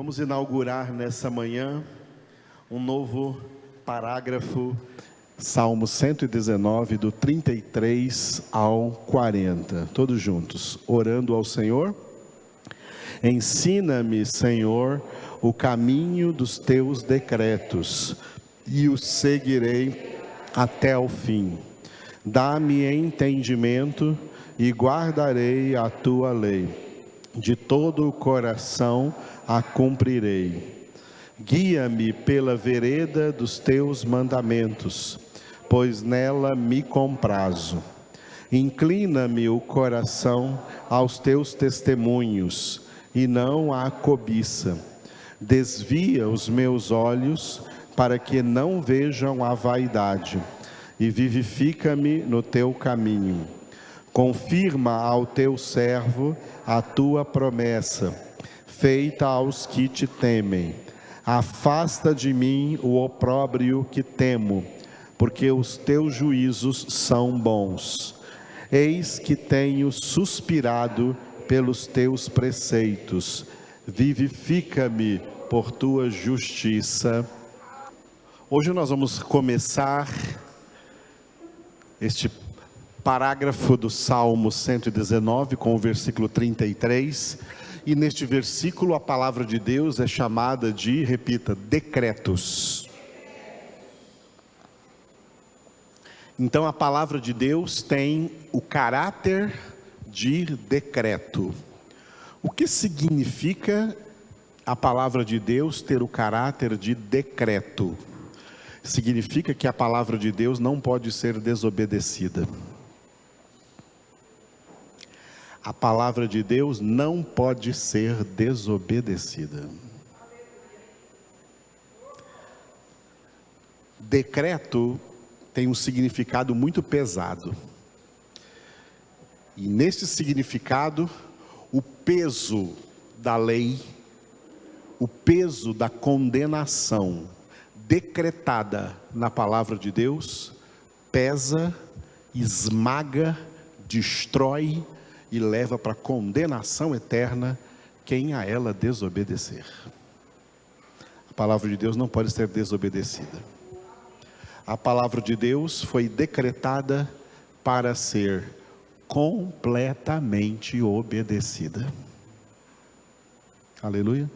Vamos inaugurar nessa manhã um novo parágrafo, Salmo 119, do 33 ao 40. Todos juntos, orando ao Senhor. Ensina-me, Senhor, o caminho dos teus decretos, e os seguirei até o fim. Dá-me entendimento e guardarei a tua lei. De todo o coração a cumprirei. Guia-me pela vereda dos teus mandamentos, pois nela me comprazo. Inclina-me o coração aos teus testemunhos, e não à cobiça. Desvia os meus olhos, para que não vejam a vaidade, e vivifica-me no teu caminho. Confirma ao teu servo a tua promessa, feita aos que te temem. Afasta de mim o opróbrio que temo, porque os teus juízos são bons. Eis que tenho suspirado pelos teus preceitos. Vivifica-me por tua justiça. Hoje nós vamos começar este parágrafo do Salmo 119 com o versículo 33, e neste versículo a palavra de Deus é chamada de, repita, decretos. Então a palavra de Deus tem o caráter de decreto. O que significa a palavra de Deus ter o caráter de decreto? Significa que a palavra de Deus não pode ser desobedecida. A palavra de Deus não pode ser desobedecida. Decreto tem um significado muito pesado. E nesse significado, o peso da lei, o peso da condenação decretada na palavra de Deus, pesa, esmaga, destrói e leva para a condenação eterna quem a ela desobedecer. A palavra de Deus não pode ser desobedecida. A palavra de Deus foi decretada para ser completamente obedecida. Aleluia.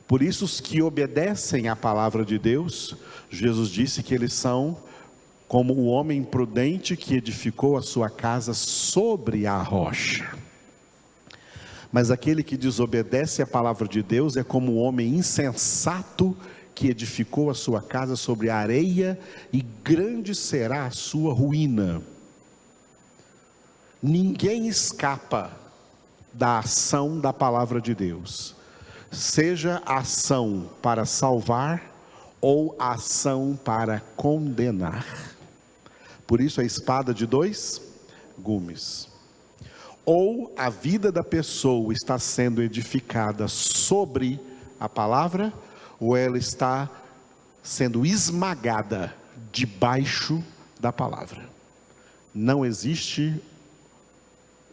Por isso os que obedecem à palavra de Deus, Jesus disse que eles são como o homem prudente que edificou a sua casa sobre a rocha. Mas aquele que desobedece à palavra de Deus é como o homem insensato que edificou a sua casa sobre a areia, e grande será a sua ruína. Ninguém escapa da ação da palavra de Deus, seja a ação para salvar ou a ação para condenar. Por isso a espada de dois gumes. Ou a vida da pessoa está sendo edificada sobre a palavra, ou ela está sendo esmagada debaixo da palavra. Não existe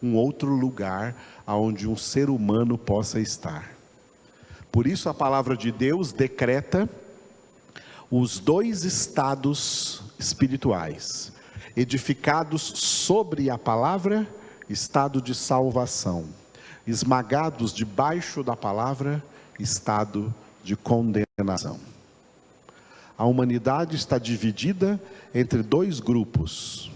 um outro lugar onde um ser humano possa estar. Por isso a palavra de Deus decreta os dois estados espirituais: edificados sobre a palavra, estado de salvação; esmagados debaixo da palavra, estado de condenação. A humanidade está dividida entre dois grupos.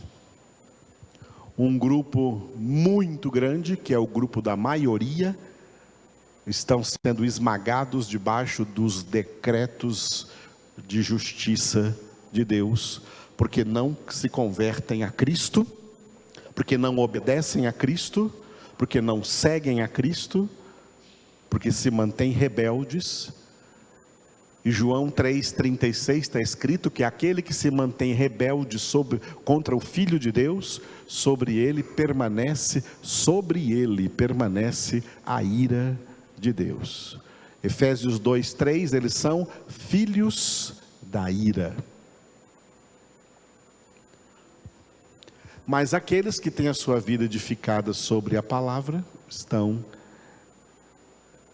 Um grupo muito grande, que é o grupo da maioria, estão sendo esmagados debaixo dos decretos de justiça de Deus, porque não se convertem a Cristo, porque não obedecem a Cristo, porque não seguem a Cristo, porque se mantêm rebeldes. E João 3,36 está escrito que aquele que se mantém rebelde contra o Filho de Deus, sobre ele permanece a ira de Deus. Efésios 2,3, eles são filhos da ira. Mas aqueles que têm a sua vida edificada sobre a palavra, estão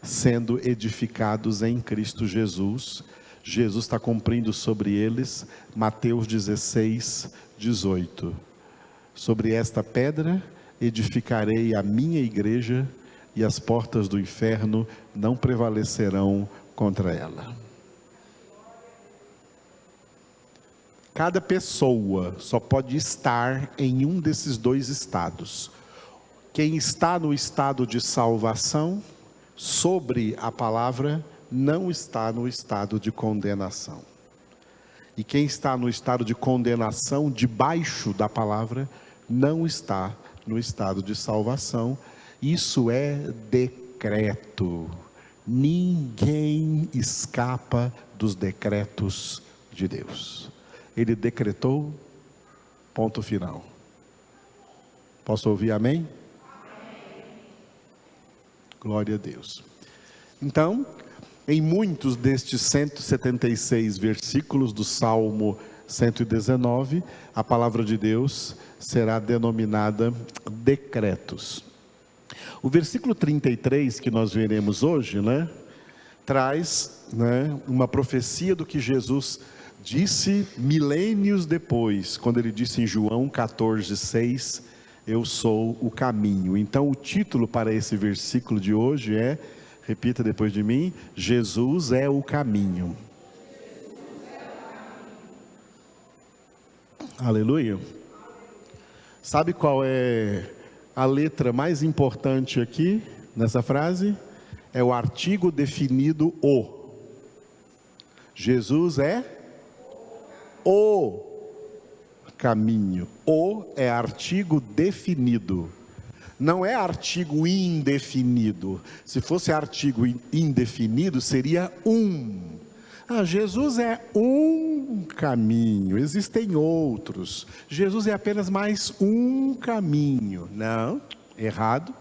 sendo edificados em Cristo Jesus. Jesus está cumprindo sobre eles, Mateus 16, 18. Sobre esta pedra edificarei a minha igreja, e as portas do inferno não prevalecerão contra ela. Cada pessoa só pode estar em um desses dois estados. Quem está no estado de salvação, sobre a palavra, não está no estado de condenação. E quem está no estado de condenação, debaixo da palavra, não está no estado de salvação. Isso é decreto. Ninguém escapa dos decretos de Deus. Ele decretou, ponto final. Posso ouvir amém? Glória a Deus. Então, em muitos destes 176 versículos do Salmo 119, a palavra de Deus será denominada decretos. O versículo 33 que nós veremos hoje, traz uma profecia do que Jesus disse milênios depois, quando ele disse em João 14:6, eu sou o caminho. Então o título para esse versículo de hoje é, repita depois de mim, Jesus é o caminho. Aleluia. Sabe qual é a letra mais importante aqui nessa frase? É o artigo definido o. Jesus é o caminho. O é artigo definido. Não é artigo indefinido. Se fosse artigo indefinido, seria um. Jesus é um caminho, existem outros. Jesus é apenas mais um caminho. Não, errado.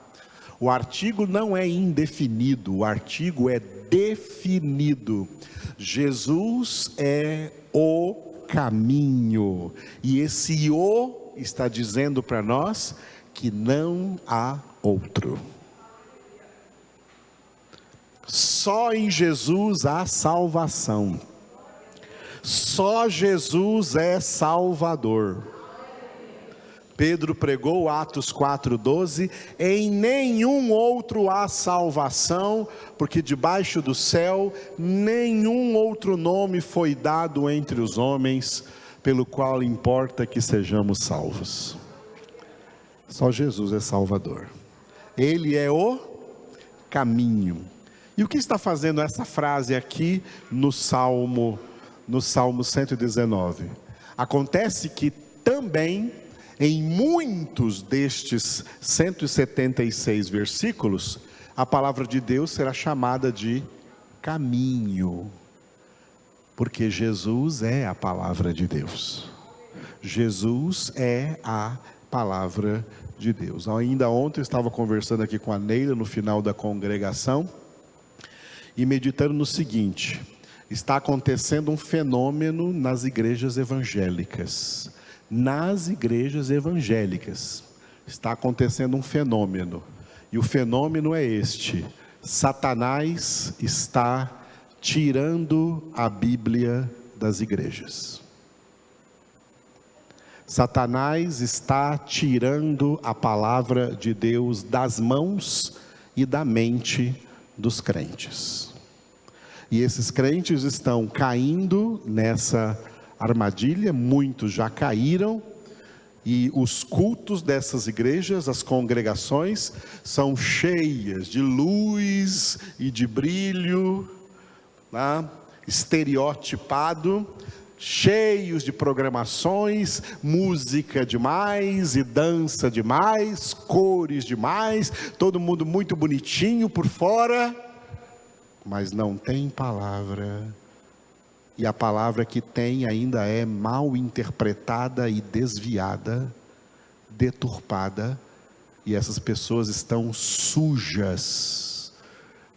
O artigo não é indefinido, o artigo é definido. Jesus é o caminho. E esse o está dizendo para nós que não há outro. Só em Jesus há salvação. Só Jesus é Salvador. Pedro pregou, Atos 4:12, em nenhum outro há salvação, porque debaixo do céu nenhum outro nome foi dado entre os homens, pelo qual importa que sejamos salvos. Só Jesus é Salvador. Ele é o caminho. E o que está fazendo essa frase aqui no Salmo 119? Acontece que também em muitos destes 176 versículos, a palavra de Deus será chamada de caminho, porque Jesus é a palavra de Deus. Jesus é a palavra de Deus. Ainda ontem eu estava conversando aqui com a Neila no final da congregação e meditando no seguinte: está acontecendo um fenômeno nas igrejas evangélicas. Nas igrejas evangélicas está acontecendo um fenômeno, e o fenômeno é este: Satanás está tirando a Bíblia das igrejas. Satanás está tirando a palavra de Deus das mãos e da mente dos crentes. E esses crentes estão caindo nessa armadilha, muitos já caíram, e os cultos dessas igrejas, as congregações, são cheias de luz e de brilho, estereotipado, cheios de programações, música demais e dança demais, cores demais, todo mundo muito bonitinho por fora, mas não tem palavra. E a palavra que tem ainda é mal interpretada e desviada, deturpada, e essas pessoas estão sujas,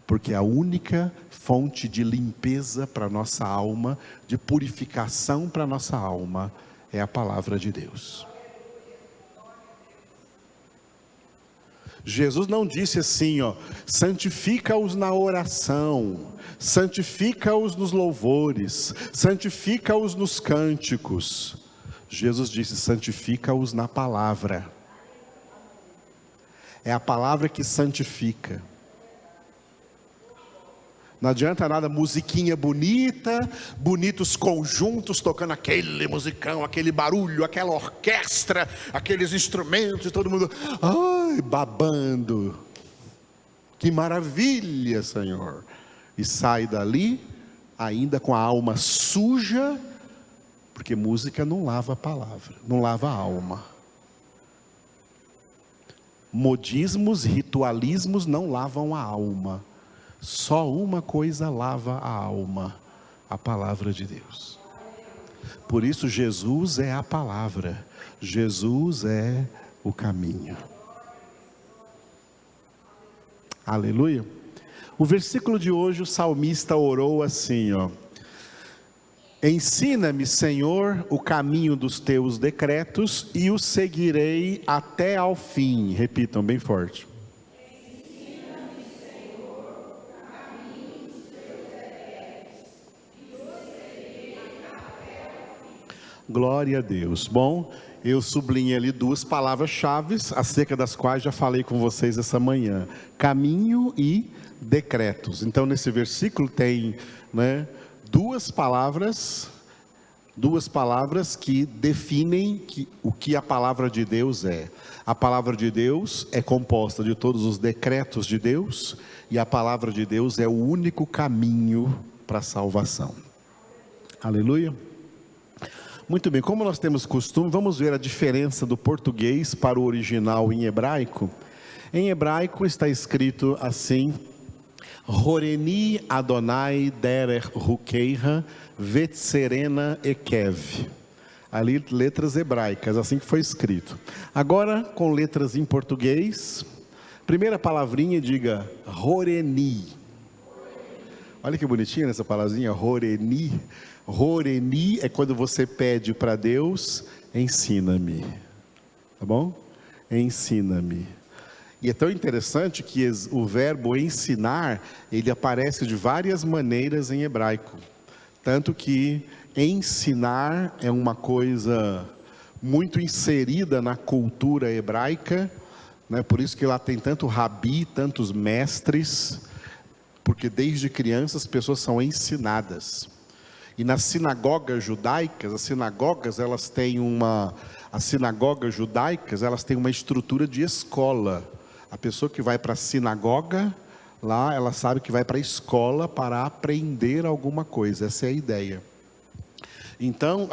porque a única fonte de limpeza para a nossa alma, de purificação para a nossa alma, é a palavra de Deus. Jesus não disse assim, ó, santifica-os na oração, santifica-os nos louvores, santifica-os nos cânticos. Jesus disse, santifica-os na palavra. É a palavra que santifica. Não adianta nada musiquinha bonita, bonitos conjuntos tocando aquele musicão, aquele barulho, aquela orquestra, aqueles instrumentos, todo mundo, ai, babando. Que maravilha, Senhor. E sai dali ainda com a alma suja, porque música não lava a palavra, não lava a alma. Modismos, ritualismos não lavam a alma. Só uma coisa lava a alma: a palavra de Deus. Por isso Jesus é a palavra, Jesus é o caminho. Aleluia. O versículo de hoje, o salmista orou assim, ó: ensina-me, Senhor, o caminho dos teus decretos, e o seguirei até ao fim. Repitam bem forte. Ensina-me, Senhor, o caminho dos teus decretos, e o seguirei até ao fim. Glória a Deus. Bom, eu sublinhei ali duas palavras-chave, acerca das quais já falei com vocês essa manhã: caminho e decretos. Então, nesse versículo tem, duas palavras que definem o que a palavra de Deus é. A palavra de Deus é composta de todos os decretos de Deus, e a palavra de Deus é o único caminho para a salvação. Aleluia. Muito bem, como nós temos costume, vamos ver a diferença do português para o original em hebraico. Em hebraico está escrito assim: Horeni Adonai derech Hukeiha Vetserena Ekev. Ali letras hebraicas, assim que foi escrito. Agora com letras em português. Primeira palavrinha, diga Horeni. Olha que bonitinha essa palavrinha, Horeni. Horeni é quando você pede para Deus: ensina-me. Tá bom? Ensina-me. E é tão interessante que o verbo ensinar, ele aparece de várias maneiras em hebraico. Tanto que ensinar é uma coisa muito inserida na cultura hebraica, por isso que lá tem tanto rabi, tantos mestres, porque desde crianças as pessoas são ensinadas. E nas sinagogas judaicas, as sinagogas têm uma estrutura de escola. A pessoa que vai para a sinagoga, lá ela sabe que vai para a escola para aprender alguma coisa, essa é a ideia. Então,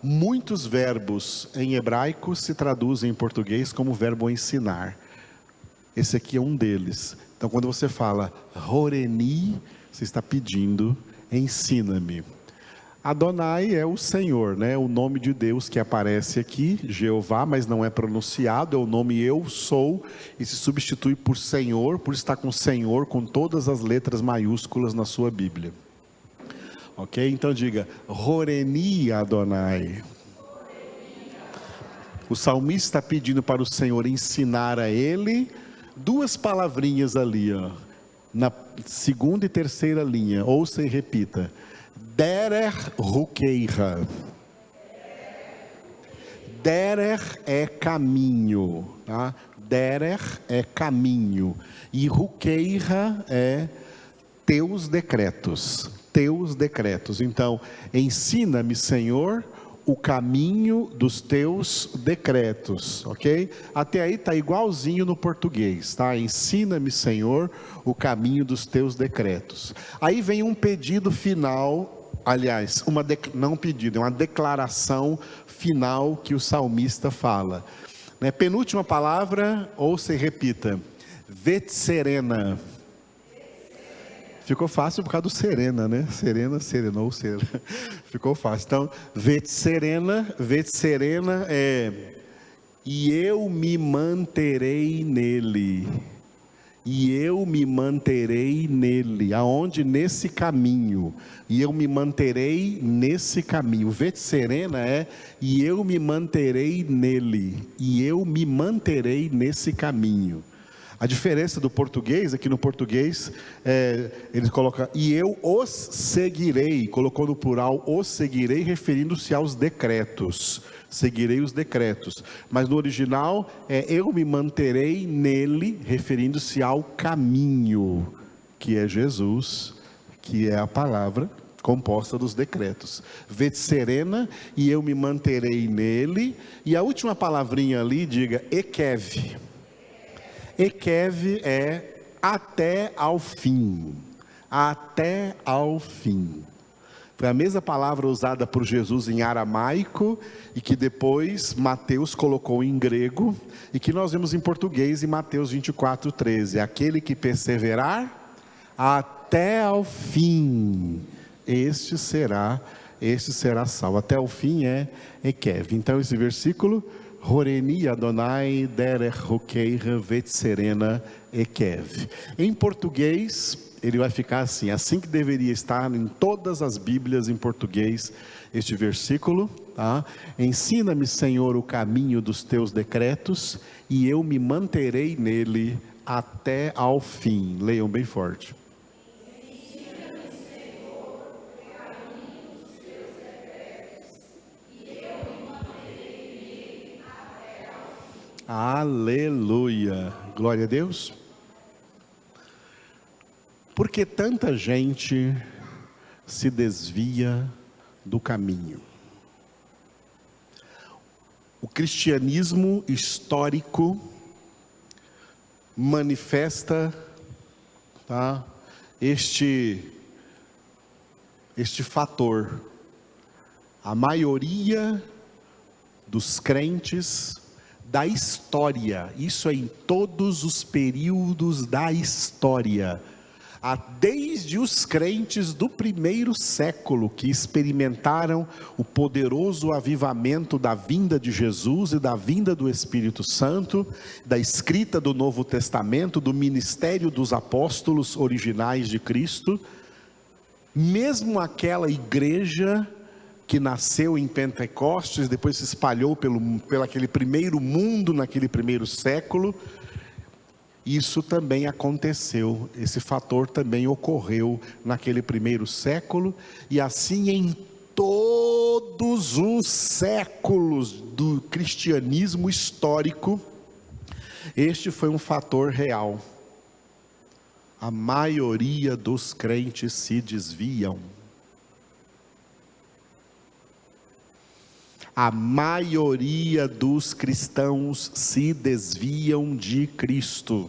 muitos verbos em hebraico se traduzem em português como verbo ensinar. Esse aqui é um deles. Então, quando você fala Horeni, você está pedindo: ensina-me. Adonai é o Senhor, o nome de Deus que aparece aqui, Jeová, mas não é pronunciado, é o nome eu sou, e se substitui por Senhor, por estar com Senhor, com todas as letras maiúsculas na sua Bíblia. Ok? Então diga, Horeni Adonai. O salmista está pedindo para o Senhor ensinar a ele duas palavrinhas ali, na segunda e terceira linha, ouça e repita. Derech Hukeiha. Derech é caminho, tá? Derech é caminho, e Hukeiha é teus decretos, teus decretos. Então, ensina-me, Senhor, o caminho dos teus decretos, ok? Até aí está igualzinho no português, tá? Ensina-me, Senhor, o caminho dos teus decretos. Aí vem um pedido final, aliás, não um pedido, é uma declaração final que o salmista fala. Penúltima palavra, ouça e repita, Vetserena. Ficou fácil por causa do serena, Serena, serenou, serena. Ficou fácil. Então, Vetserena é: e eu me manterei nele. E eu me manterei nele. Aonde? Nesse caminho. E eu me manterei nesse caminho. Vetserena é: e eu me manterei nele. E eu me manterei nesse caminho. A diferença do português é que no português ele coloca, e eu os seguirei, colocou no plural, os seguirei, referindo-se aos decretos, seguirei os decretos, mas no original eu me manterei nele, referindo-se ao caminho, que é Jesus, que é a palavra composta dos decretos. Vetserena, e eu me manterei nele, e a última palavrinha ali, diga, ekev. Ekev é até ao fim, até ao fim. Foi a mesma palavra usada por Jesus em aramaico, e que depois Mateus colocou em grego, e que nós vemos em português em Mateus 24:13, aquele que perseverar até ao fim, este será salvo. Até o fim é ekev. Então esse versículo, Horeni Adonai derech rokeira vetserena ekev. Em português, ele vai ficar assim que deveria estar em todas as Bíblias em português, este versículo, tá? Ensina-me, Senhor, o caminho dos teus decretos, e eu me manterei nele até ao fim. Leiam bem forte. Aleluia, glória a Deus. Porque tanta gente se desvia do caminho. O cristianismo histórico manifesta, tá, este fator. A maioria dos crentes da história, isso é em todos os períodos da história, desde os crentes do primeiro século, que experimentaram o poderoso avivamento da vinda de Jesus e da vinda do Espírito Santo, da escrita do Novo Testamento, do ministério dos apóstolos originais de Cristo, mesmo aquela igreja que nasceu em Pentecostes, depois se espalhou pelo aquele primeiro mundo, naquele primeiro século, isso também aconteceu, esse fator também ocorreu naquele primeiro século, e assim em todos os séculos do cristianismo histórico, este foi um fator real. A maioria dos crentes se desviam. A maioria dos cristãos se desviam de Cristo.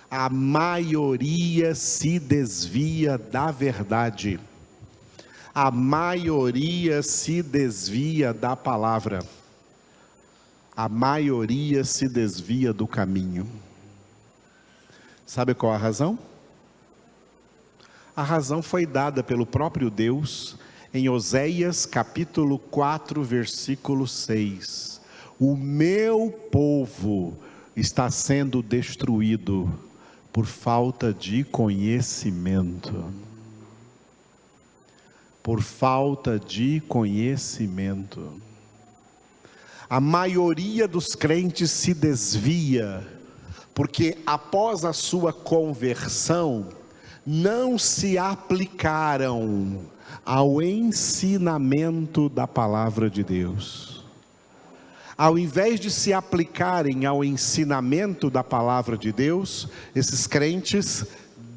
A maioria se desvia da verdade. A maioria se desvia da palavra. A maioria se desvia do caminho. Sabe qual a razão? A razão foi dada pelo próprio Deus em Oséias capítulo 4, versículo 6. O meu povo está sendo destruído por falta de conhecimento. Por falta de conhecimento. A maioria dos crentes se desvia, porque após a sua conversão, não se aplicaram ao ensinamento da palavra de Deus. Ao invés de se aplicarem ao ensinamento da palavra de Deus, esses crentes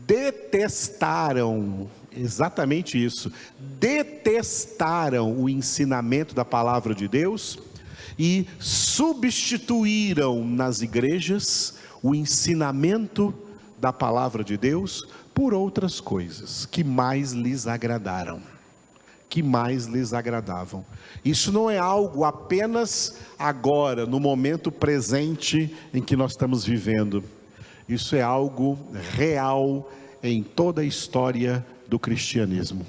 detestaram, exatamente isso, detestaram o ensinamento da palavra de Deus e substituíram nas igrejas o ensinamento da palavra de Deus por outras coisas que mais lhes agradaram, que mais lhes agradavam. Isso não é algo apenas agora, no momento presente em que nós estamos vivendo. Isso é algo real em toda a história do cristianismo.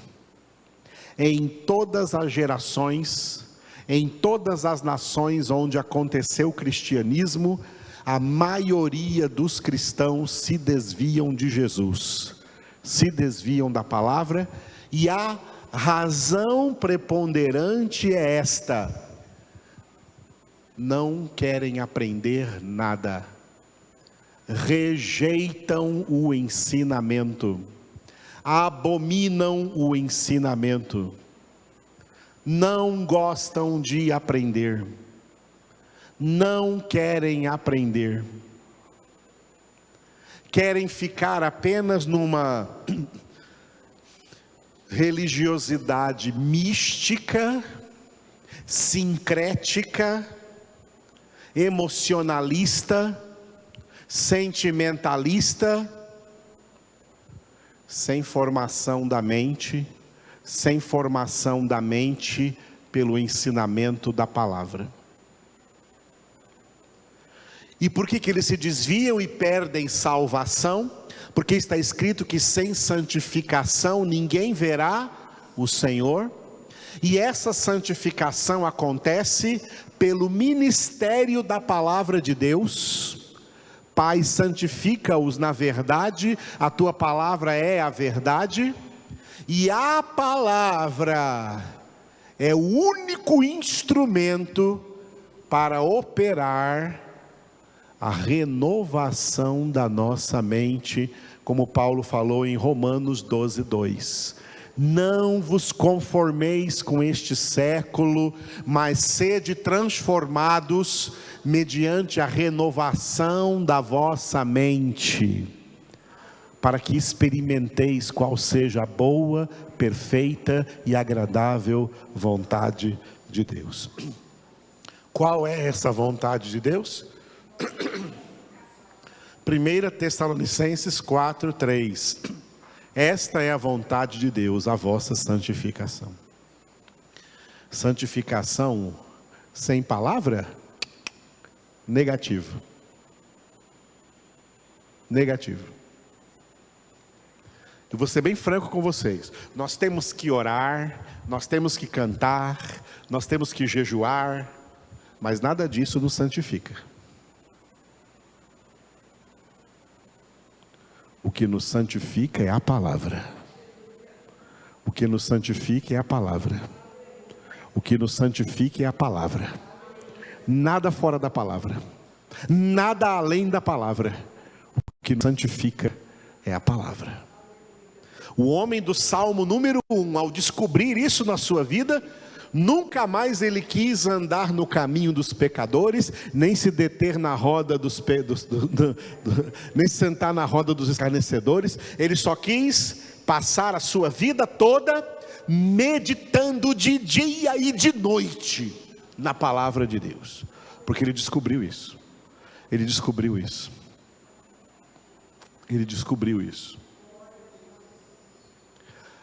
Em todas as gerações, em todas as nações onde aconteceu o cristianismo, a maioria dos cristãos se desviam de Jesus, se desviam da palavra, e a razão preponderante é esta: não querem aprender nada, rejeitam o ensinamento, abominam o ensinamento, não gostam de aprender, não querem aprender, querem ficar apenas numa religiosidade mística, sincrética, emocionalista, sentimentalista, sem formação da mente, sem formação da mente pelo ensinamento da palavra. E por que eles se desviam e perdem salvação? Porque está escrito que sem santificação ninguém verá o Senhor. E essa santificação acontece pelo ministério da palavra de Deus. Pai, santifica-os na verdade, a tua palavra é a verdade. E a palavra é o único instrumento para operar a renovação da nossa mente, como Paulo falou em Romanos 12:2. Não vos conformeis com este século, mas sede transformados mediante a renovação da vossa mente, para que experimenteis qual seja a boa, perfeita e agradável vontade de Deus. Qual é essa vontade de Deus? 1 Tessalonicenses 4:3. Esta é a vontade de Deus, a vossa santificação. Santificação sem palavra? Negativo. Negativo. Eu vou ser bem franco com vocês. Nós temos que orar, nós temos que cantar, nós temos que jejuar, mas nada disso nos santifica. O que nos santifica é a palavra. O que nos santifica é a palavra. O que nos santifica é a palavra. Nada fora da palavra. Nada além da palavra. O que nos santifica é a palavra. O homem do Salmo número 1, ao descobrir isso na sua vida, nunca mais ele quis andar no caminho dos pecadores, nem se deter na roda nem sentar na roda dos escarnecedores. Ele só quis passar a sua vida toda meditando de dia e de noite na palavra de Deus, porque ele descobriu isso. Ele descobriu isso. Ele descobriu isso.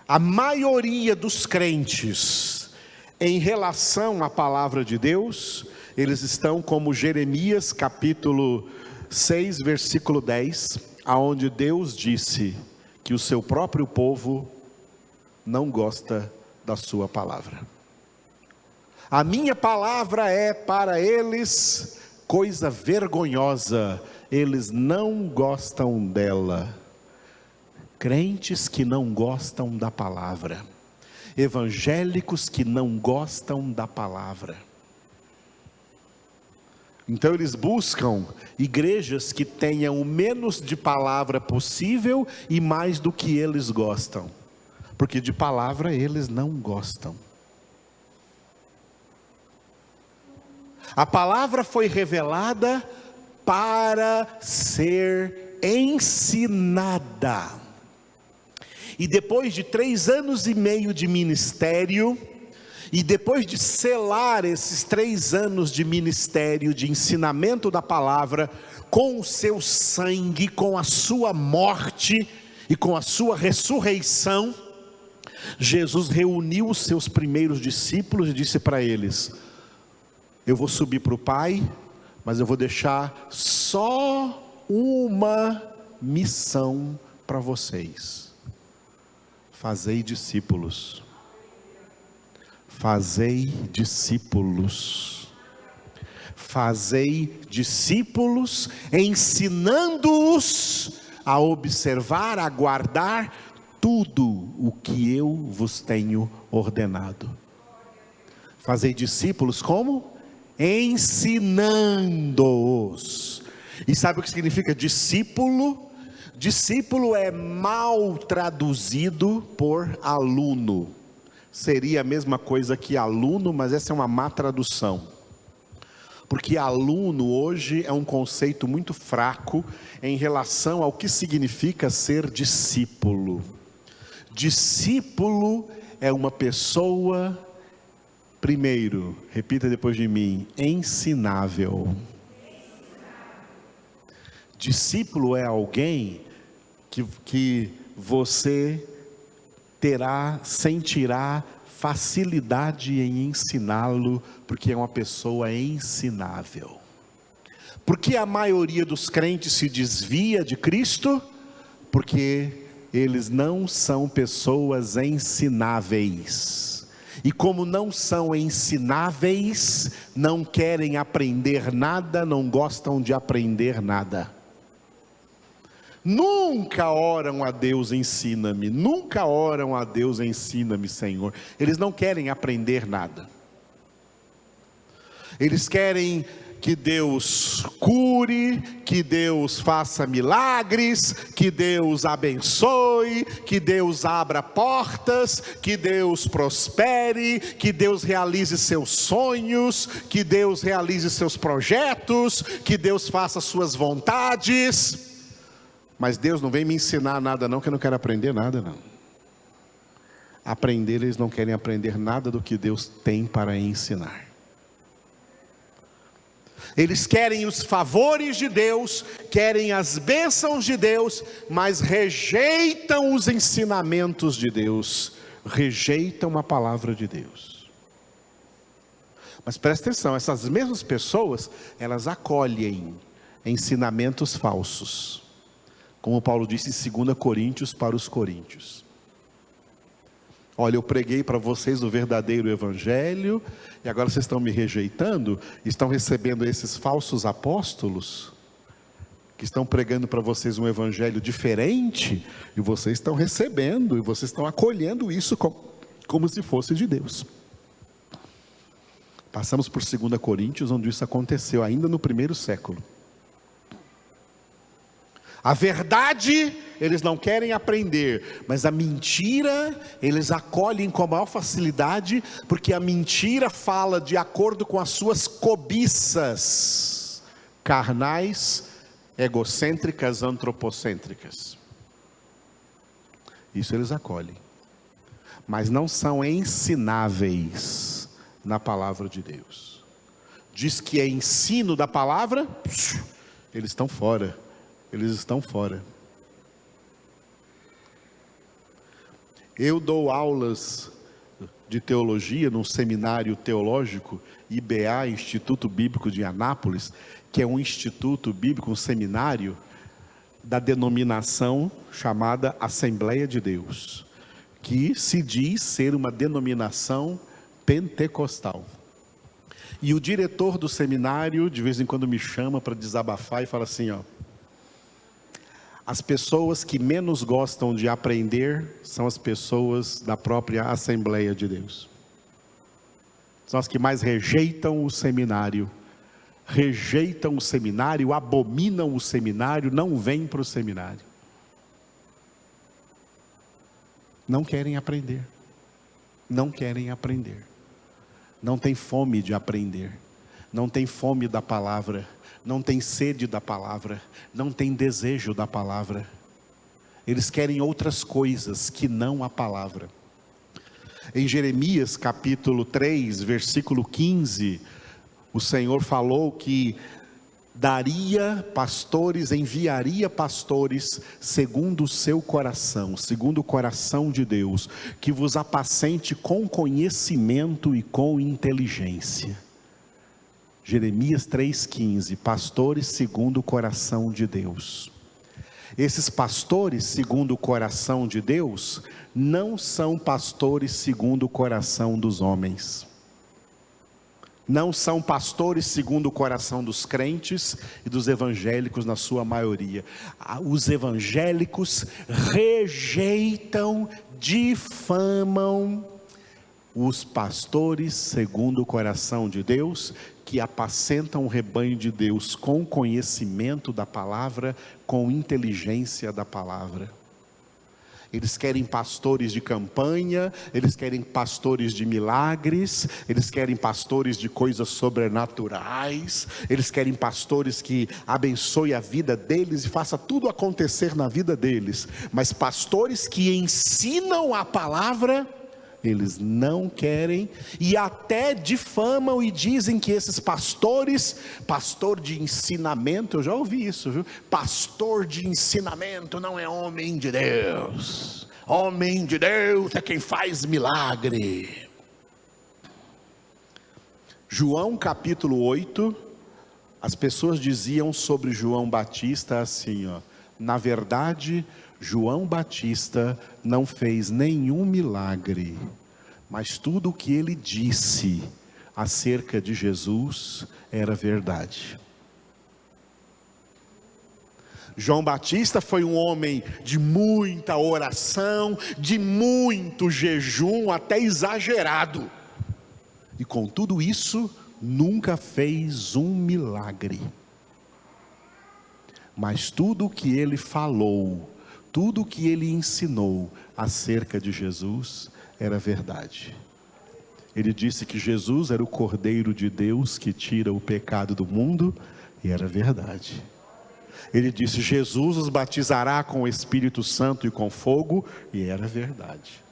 A maioria dos crentes, em relação à palavra de Deus, eles estão como Jeremias capítulo 6, versículo 10, aonde Deus disse que o seu próprio povo não gosta da sua palavra. A minha palavra é para eles coisa vergonhosa, eles não gostam dela. Crentes que não gostam da palavra, evangélicos que não gostam da palavra. Então eles buscam igrejas que tenham o menos de palavra possível e mais do que eles gostam, porque de palavra eles não gostam. A palavra foi revelada para ser ensinada. E depois de 3 anos e meio de ministério, e depois de selar esses 3 anos de ministério, de ensinamento da palavra, com o seu sangue, com a sua morte e com a sua ressurreição, Jesus reuniu os seus primeiros discípulos e disse para eles: eu vou subir para o Pai, mas eu vou deixar só uma missão para vocês. Fazei discípulos. Fazei discípulos. Fazei discípulos, ensinando-os a observar, a guardar tudo o que eu vos tenho ordenado. Fazei discípulos como? Ensinando-os. E sabe o que significa discípulo? Discípulo é mal traduzido por aluno. Seria a mesma coisa que aluno, mas essa é uma má tradução. Porque aluno hoje é um conceito muito fraco em relação ao que significa ser discípulo. Discípulo é uma pessoa, primeiro, repita depois de mim, ensinável. Discípulo é alguém que você sentirá facilidade em ensiná-lo, porque é uma pessoa ensinável. Por que a maioria dos crentes se desvia de Cristo? Porque eles não são pessoas ensináveis. E como não são ensináveis, não querem aprender nada, não gostam de aprender nada. Nunca oram a Deus, ensina-me. Nunca oram a Deus, ensina-me, Senhor. Eles não querem aprender nada. Eles querem que Deus cure, que Deus faça milagres, que Deus abençoe, que Deus abra portas, que Deus prospere, que Deus realize seus sonhos, que Deus realize seus projetos, que Deus faça suas vontades. Mas Deus não vem me ensinar nada não, que eu não quero aprender nada não. Aprender, eles não querem aprender nada do que Deus tem para ensinar. Eles querem os favores de Deus, querem as bênçãos de Deus, mas rejeitam os ensinamentos de Deus, rejeitam a palavra de Deus. Mas presta atenção, essas mesmas pessoas, elas acolhem ensinamentos falsos. Como Paulo disse em 2 Coríntios para os coríntios. Olha, eu preguei para vocês o verdadeiro evangelho, e agora vocês estão me rejeitando, estão recebendo esses falsos apóstolos, que estão pregando para vocês um evangelho diferente, e vocês estão recebendo, e vocês estão acolhendo isso como se fosse de Deus. Passamos por 2 Coríntios, onde isso aconteceu, ainda no primeiro século. A verdade eles não querem aprender, mas a mentira eles acolhem com a maior facilidade, porque a mentira fala de acordo com as suas cobiças carnais, egocêntricas, antropocêntricas. Isso eles acolhem, mas não são ensináveis na palavra de Deus. Diz que é ensino da palavra, eles estão fora. Eles estão fora. Eu dou aulas de teologia num seminário teológico, IBA, Instituto Bíblico de Anápolis, que é um instituto bíblico, um seminário da denominação chamada Assembleia de Deus, que se diz ser uma denominação pentecostal. E o diretor do seminário, de vez em quando me chama para desabafar e fala assim, as pessoas que menos gostam de aprender são as pessoas da própria Assembleia de Deus. São as que mais rejeitam o seminário, abominam o seminário, não vêm para o seminário. Não querem aprender. Não querem aprender. Não tem fome de aprender. Não tem fome da palavra. Não tem sede da palavra, não tem desejo da palavra. Eles querem outras coisas que não a palavra. Em Jeremias capítulo 3, versículo 15, o Senhor falou que enviaria pastores segundo o seu coração, segundo o coração de Deus, que vos apacente com conhecimento e com inteligência. Jeremias 3,15, pastores segundo o coração de Deus. Esses pastores segundo o coração de Deus, não são pastores segundo o coração dos homens. Não são pastores segundo o coração dos crentes e dos evangélicos na sua maioria. Os evangélicos rejeitam, difamam, os pastores segundo o coração de Deus, que apacentam o rebanho de Deus com conhecimento da palavra, com inteligência da palavra. Eles querem pastores de campanha, eles querem pastores de milagres, eles querem pastores de coisas sobrenaturais, eles querem pastores que abençoem a vida deles e faça tudo acontecer na vida deles. Mas pastores que ensinam a palavra, eles não querem, e até difamam e dizem que esses pastores, pastor de ensinamento, eu já ouvi isso, viu? Pastor de ensinamento não é homem de Deus. Homem de Deus é quem faz milagre. João capítulo 8, as pessoas diziam sobre João Batista assim, ó: na verdade, João Batista não fez nenhum milagre, mas tudo o que ele disse acerca de Jesus era verdade. João Batista foi um homem de muita oração, de muito jejum, até exagerado, e com tudo isso, nunca fez um milagre. Mas tudo o que ele falou, tudo o que ele ensinou acerca de Jesus era verdade. Ele disse que Jesus era o Cordeiro de Deus que tira o pecado do mundo, e era verdade. Ele disse: Jesus os batizará com o Espírito Santo e com fogo, e era verdade.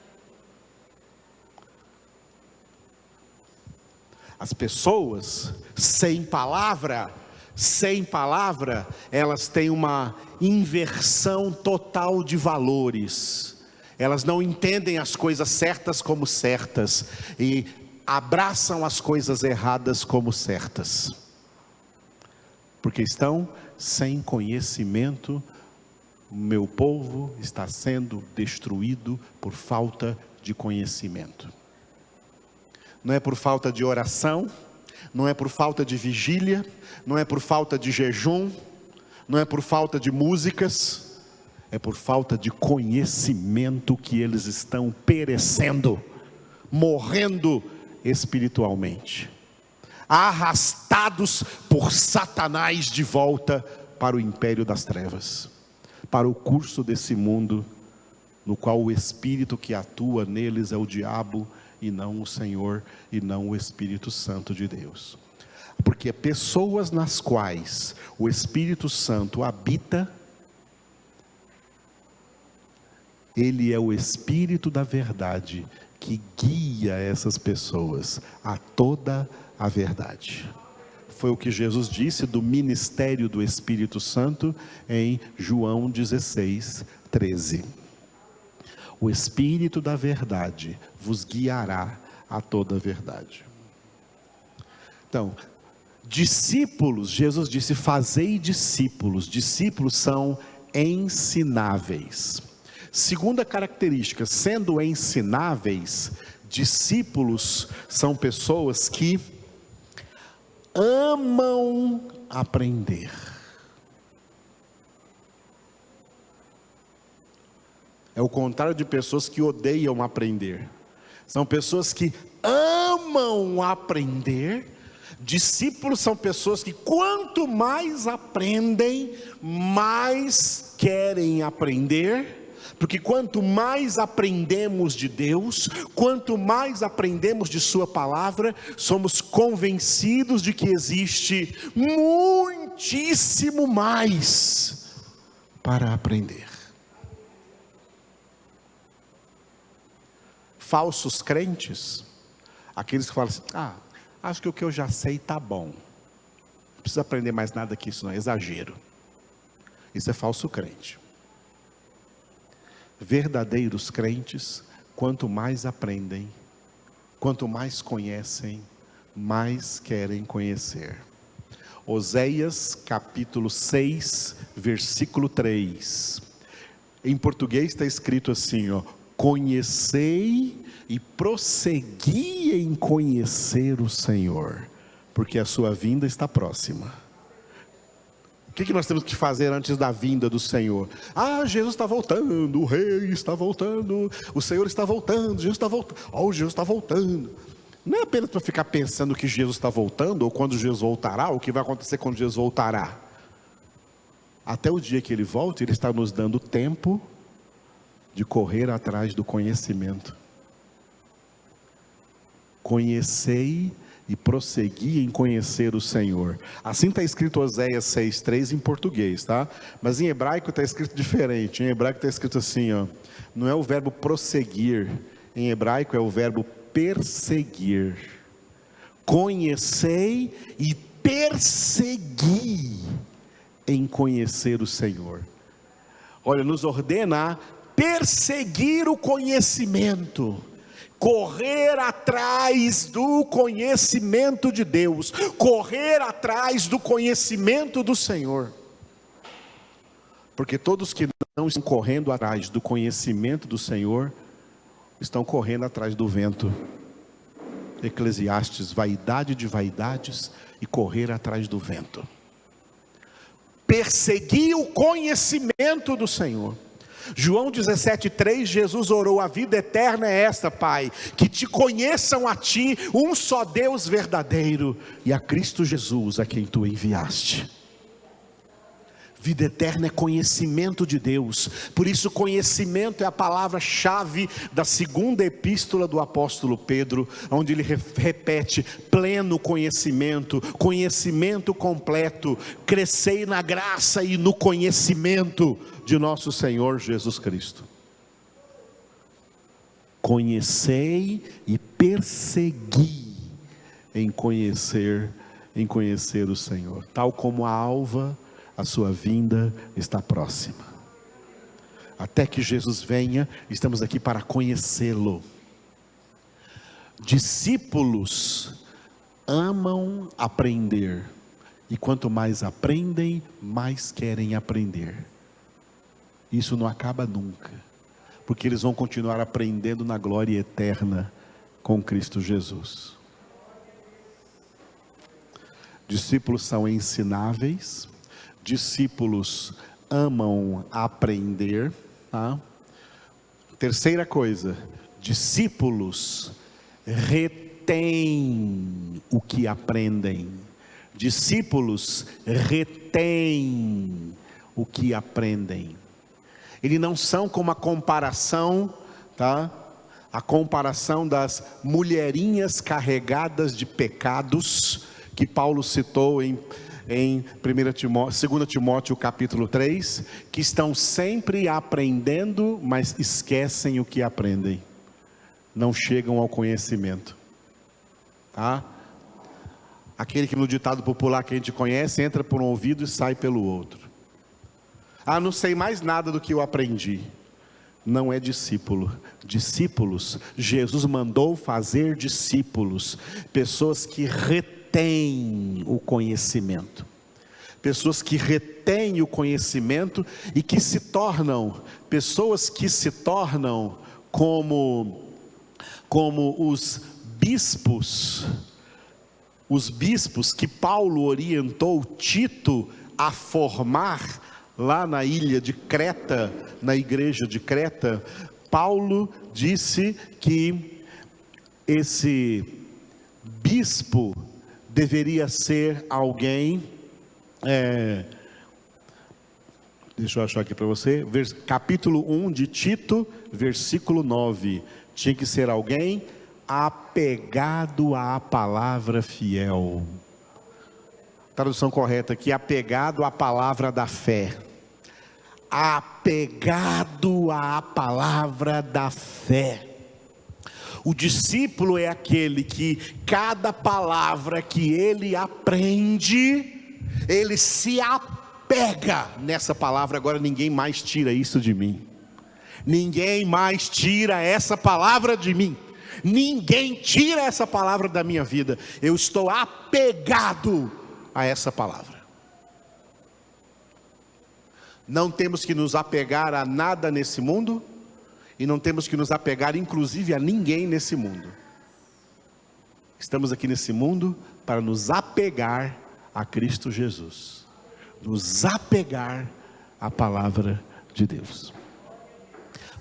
As pessoas sem palavra, elas têm uma inversão total de valores. Elas não entendem as coisas certas como certas e abraçam as coisas erradas como certas, porque estão sem conhecimento. O meu povo está sendo destruído por falta de conhecimento. Não é por falta de oração, não é por falta de vigília, não é por falta de jejum, não é por falta de músicas, é por falta de conhecimento que eles estão perecendo, morrendo espiritualmente, arrastados por Satanás de volta para o império das trevas, para o curso desse mundo, no qual o espírito que atua neles é o diabo, e não o Senhor, e não o Espírito Santo de Deus. Porque pessoas nas quais o Espírito Santo habita, ele é o Espírito da verdade, que guia essas pessoas a toda a verdade. Foi o que Jesus disse do ministério do Espírito Santo em João 16, 13. O Espírito da verdade vos guiará a toda a verdade. Então, discípulos, Jesus disse: fazei discípulos. Discípulos são ensináveis. Segunda característica, sendo ensináveis, discípulos são pessoas que amam aprender. É o contrário de pessoas que odeiam aprender. São pessoas que amam aprender. Discípulos são pessoas que quanto mais aprendem, mais querem aprender. Porque quanto mais aprendemos de Deus, quanto mais aprendemos de sua palavra, somos convencidos de que existe muitíssimo mais para aprender. Falsos crentes, aqueles que falam assim: acho que o que eu já sei está bom, não preciso aprender mais nada que isso, não é exagero. Isso é falso crente. Verdadeiros crentes, quanto mais aprendem, quanto mais conhecem, mais querem conhecer. Oséias capítulo 6, versículo 3. Em português está escrito assim, ó: conhecei e prossegui em conhecer o Senhor, porque a sua vinda está próxima. O que nós temos que fazer antes da vinda do Senhor? Ah, Jesus está voltando, o Rei está voltando, o Senhor está voltando, Jesus está voltando, oh, Jesus está voltando. Não é apenas para ficar pensando que Jesus está voltando, ou quando Jesus voltará, ou o que vai acontecer quando Jesus voltará. Até o dia que Ele volte, Ele está nos dando tempo de correr atrás do conhecimento. Conhecei e prossegui em conhecer o Senhor. Assim está escrito Oséias 6,3 em português, tá? Mas em hebraico está escrito diferente. Em hebraico está escrito assim, ó. Não é o verbo prosseguir. Em hebraico é o verbo perseguir. Conhecei e persegui em conhecer o Senhor. Olha, nos ordena perseguir o conhecimento, correr atrás do conhecimento de Deus, correr atrás do conhecimento do Senhor. Porque todos que não estão correndo atrás do conhecimento do Senhor, estão correndo atrás do vento. Eclesiastes, vaidade de vaidades e correr atrás do vento. Perseguir o conhecimento do Senhor. João 17,3, Jesus orou: a vida eterna é esta, Pai, que te conheçam a ti, um só Deus verdadeiro, e a Cristo Jesus, a quem tu enviaste. Vida eterna é conhecimento de Deus. Por isso conhecimento é a palavra-chave da segunda epístola do apóstolo Pedro, onde ele repete: pleno conhecimento, conhecimento completo, crescei na graça e no conhecimento de nosso Senhor Jesus Cristo. Conhecei e persegui em conhecer o Senhor. Tal como a alva, a sua vinda está próxima. Até que Jesus venha, estamos aqui para conhecê-lo. Discípulos amam aprender, e quanto mais aprendem, mais querem aprender. Isso não acaba nunca, porque eles vão continuar aprendendo na glória eterna com Cristo Jesus. Discípulos são ensináveis, discípulos amam aprender, tá? Terceira coisa, discípulos retêm o que aprendem. Discípulos retêm o que aprendem. Eles não são como a comparação, tá? A comparação das mulherinhas carregadas de pecados, que Paulo citou em 2 Timóteo capítulo 3, que estão sempre aprendendo, mas esquecem o que aprendem, não chegam ao conhecimento, tá? Aquele que no ditado popular que a gente conhece, entra por um ouvido e sai pelo outro. Ah, não sei mais nada do que eu aprendi. Não é discípulo. Discípulos, Jesus mandou fazer discípulos, pessoas que retêm o conhecimento, pessoas que retêm o conhecimento e que se tornam, pessoas que se tornam como os bispos que Paulo orientou Tito a formar lá na ilha de Creta, na igreja de Creta. Paulo disse que esse bispo deveria ser alguém, deixa eu achar aqui para você, capítulo 1 de Tito, versículo 9, tinha que ser alguém apegado à palavra fiel. Tradução correta aqui, apegado à palavra da fé. Apegado à palavra da fé. O discípulo é aquele que cada palavra que ele aprende, ele se apega nessa palavra. Agora ninguém mais tira isso de mim. Ninguém mais tira essa palavra de mim. Ninguém tira essa palavra da minha vida. Eu estou apegado a essa palavra. Não temos que nos apegar a nada nesse mundo, e não temos que nos apegar inclusive a ninguém nesse mundo. Estamos aqui nesse mundo para nos apegar a Cristo Jesus. nos apegar à palavra de Deus.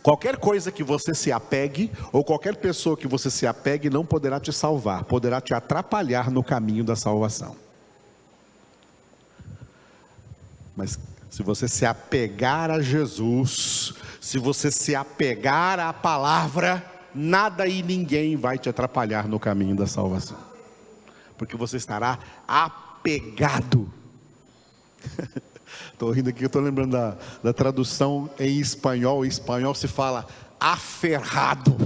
Qualquer coisa que você se apegue, ou qualquer pessoa que você se apegue, não poderá te salvar, poderá te atrapalhar no caminho da salvação. Mas se você se apegar a Jesus, se você se apegar à palavra, nada e ninguém vai te atrapalhar no caminho da salvação, porque você estará apegado. Estou rindo aqui, estou lembrando da tradução em espanhol. Em espanhol se fala aferrado.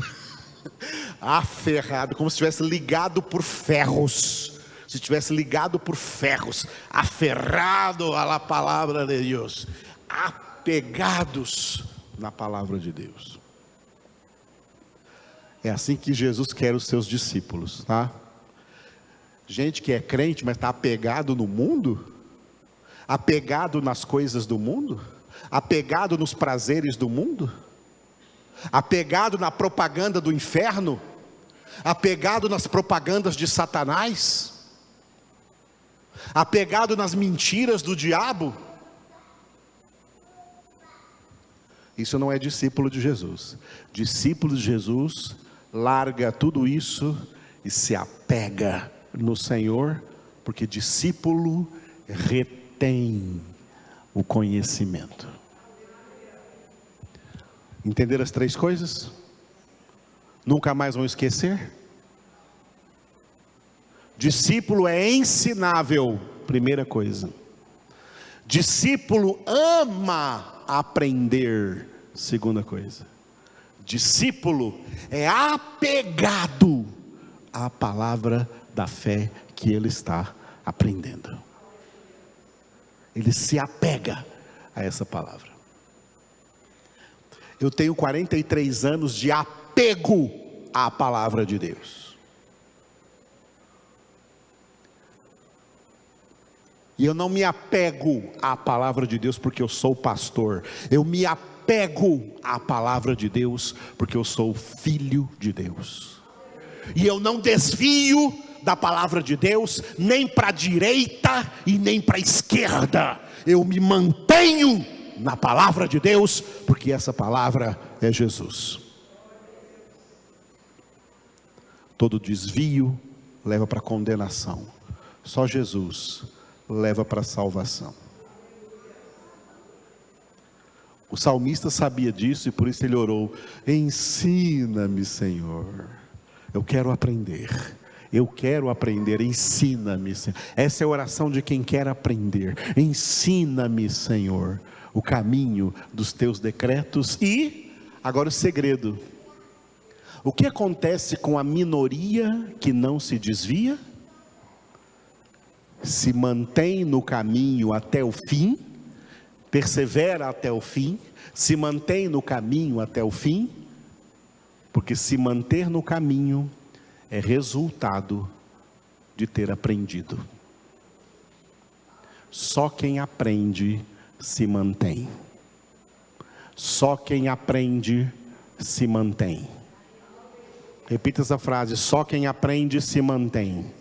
Aferrado, como se estivesse ligado por ferros. Se estivesse ligado por ferros, aferrado à palavra de Deus, apegados na palavra de Deus. É assim que Jesus quer os seus discípulos, tá? Gente que é crente, mas está apegado no mundo, apegado nas coisas do mundo, apegado nos prazeres do mundo, apegado na propaganda do inferno, apegado nas propagandas de Satanás, apegado nas mentiras do diabo. Isso não é discípulo de Jesus. Discípulo de Jesus larga tudo isso e se apega no Senhor, porque discípulo retém o conhecimento. Entender as três coisas? Nunca mais vão esquecer? Discípulo é ensinável, primeira coisa. Discípulo ama aprender, segunda coisa. Discípulo é apegado à palavra da fé que ele está aprendendo. Ele se apega a essa palavra. Eu tenho 43 anos de apego à palavra de Deus. E eu não me apego à palavra de Deus porque eu sou pastor. Eu me apego à palavra de Deus porque eu sou filho de Deus. E eu não desvio da palavra de Deus, nem para a direita e nem para a esquerda. Eu me mantenho na palavra de Deus, porque essa palavra é Jesus. Todo desvio leva para condenação, só Jesus leva para a salvação. O salmista sabia disso e por isso ele orou: ensina-me, Senhor, eu quero aprender. Eu quero aprender, ensina-me, Senhor. Essa é a oração de quem quer aprender. Ensina-me, Senhor, o caminho dos teus decretos. E, agora o segredo. O que acontece com a minoria que não se desvia? Se mantém no caminho até o fim, persevera até o fim, se mantém no caminho até o fim, porque se manter no caminho é resultado de ter aprendido. Só quem aprende se mantém. Só quem aprende se mantém. Repita essa frase: só quem aprende se mantém.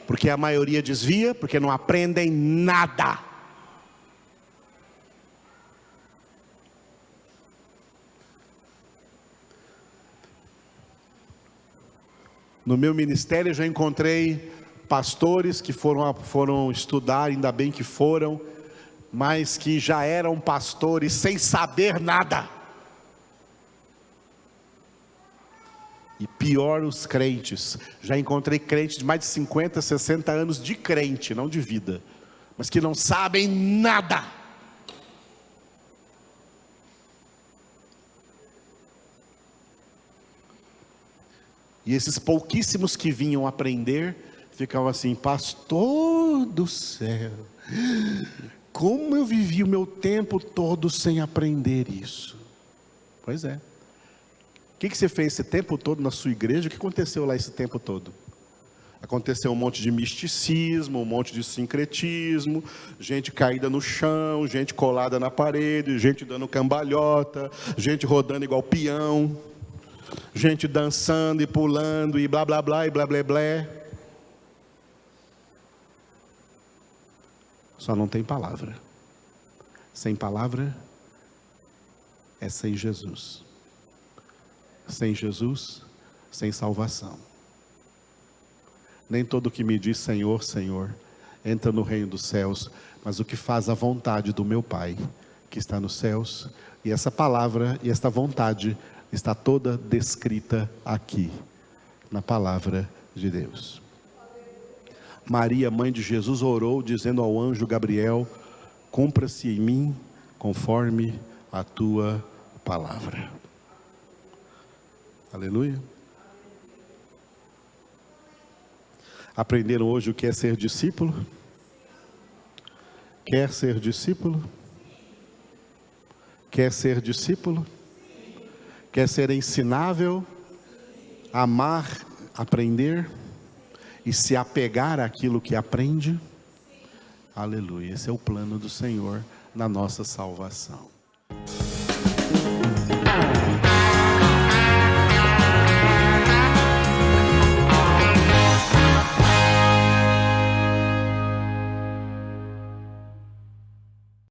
Porque a maioria desvia, porque não aprendem nada. No meu ministério eu já encontrei pastores que foram estudar, ainda bem que foram, mas que já eram pastores sem saber nada. E pior, os crentes. Já encontrei crentes de mais de 50, 60 anos de crente, não de vida, mas que não sabem nada. E esses pouquíssimos que vinham aprender, ficavam assim: pastor do céu, como eu vivi o meu tempo todo sem aprender isso. Pois é. O que você fez esse tempo todo na sua igreja? O que aconteceu lá esse tempo todo? Aconteceu um monte de misticismo, um monte de sincretismo, gente caída no chão, gente colada na parede, gente dando cambalhota, gente rodando igual peão, gente dançando e pulando e blá blá blá e blá blá blá. Só não tem palavra. Sem palavra é sem Jesus. Sem Jesus, sem salvação. Nem todo que me diz Senhor, Senhor, entra no reino dos céus, mas o que faz a vontade do meu Pai, que está nos céus. E essa palavra e esta vontade está toda descrita aqui, na palavra de Deus. Maria, mãe de Jesus, orou dizendo ao anjo Gabriel: cumpra-se em mim conforme a tua palavra. Aleluia. Aprenderam hoje o que é ser discípulo? Quer ser discípulo? Quer ser discípulo? Quer ser ensinável? Amar, aprender e se apegar àquilo que aprende? Aleluia, esse é o plano do Senhor na nossa salvação.